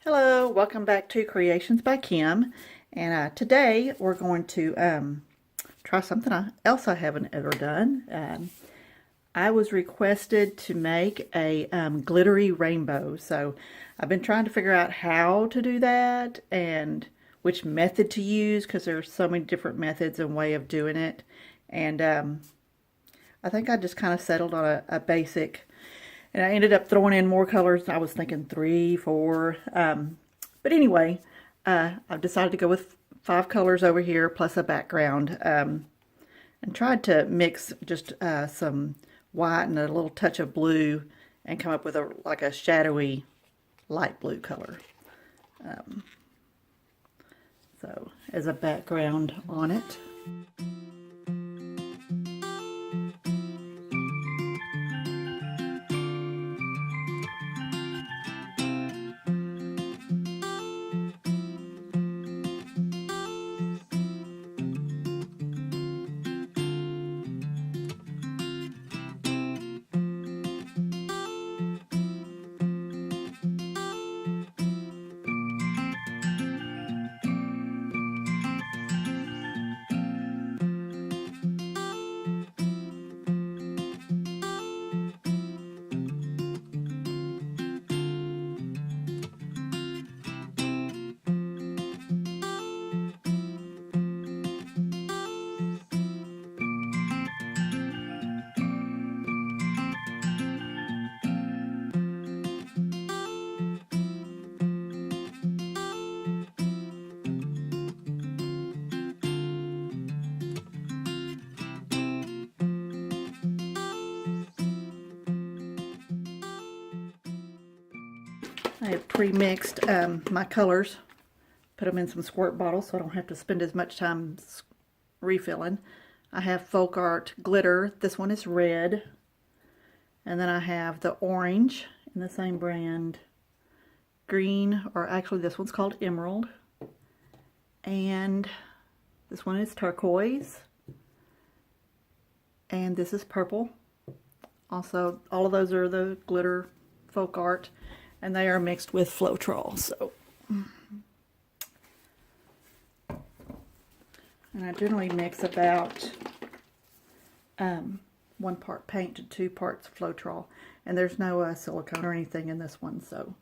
Hello, welcome back to Creations by Kim. And today we're going to try something else I haven't ever done. I was requested to make a glittery rainbow. So I've been trying to figure out how to do that and which method to use because there's so many different methods and way of doing it. And I think I just kind of settled on a basic. And I ended up throwing in more colors. I was thinking 3, 4. But anyway, I've decided to go with 5 colors over here plus a background. And tried to mix just some white and a little touch of blue and come up with like a shadowy light blue color. So as a background on it. I have pre-mixed my colors, put them in some squirt bottles so I don't have to spend as much time refilling. I have Folk Art glitter. This one is red. And then I have the orange in the same brand. Green, or actually this one's called Emerald. And this one is turquoise. And this is purple. Also, all of those are the glitter Folk Art. And they are mixed with Floetrol. So, and I generally mix about 1 part paint to 2 parts Floetrol. And there's no silicone or anything in this one, so.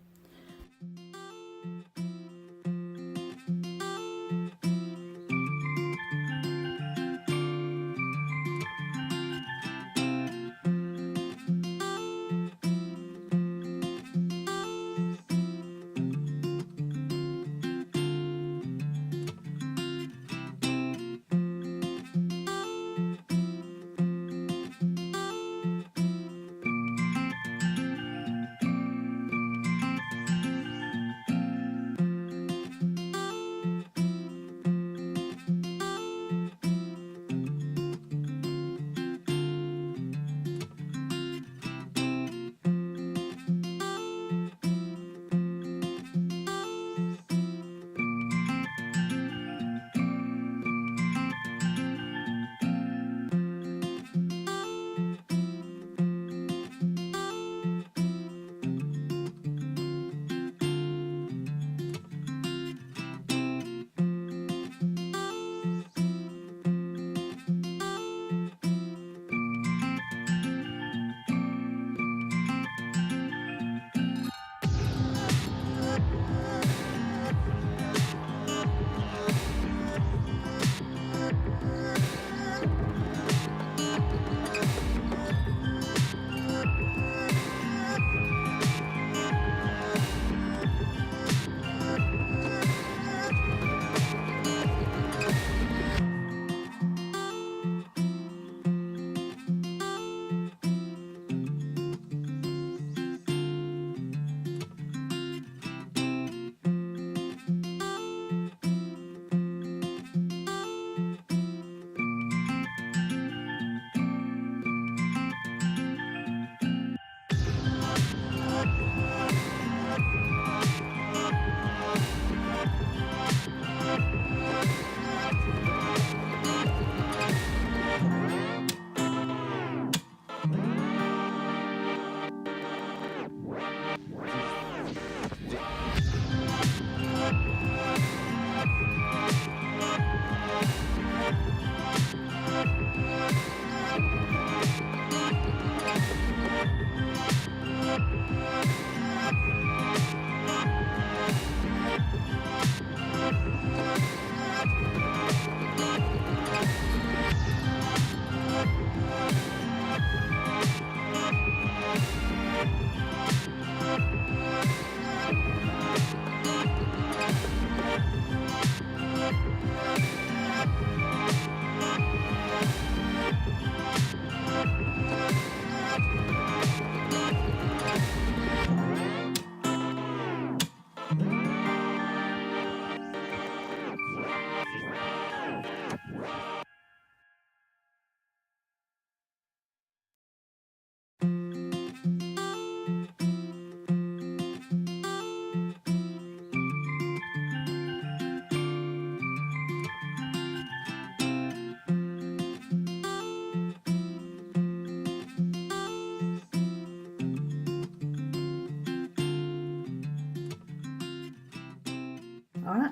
All right,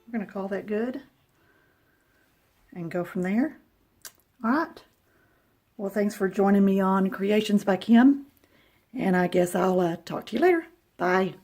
we're going to call that good and go from there. All right. Well, thanks for joining me on Creations by Kim, and I guess I'll talk to you later. Bye.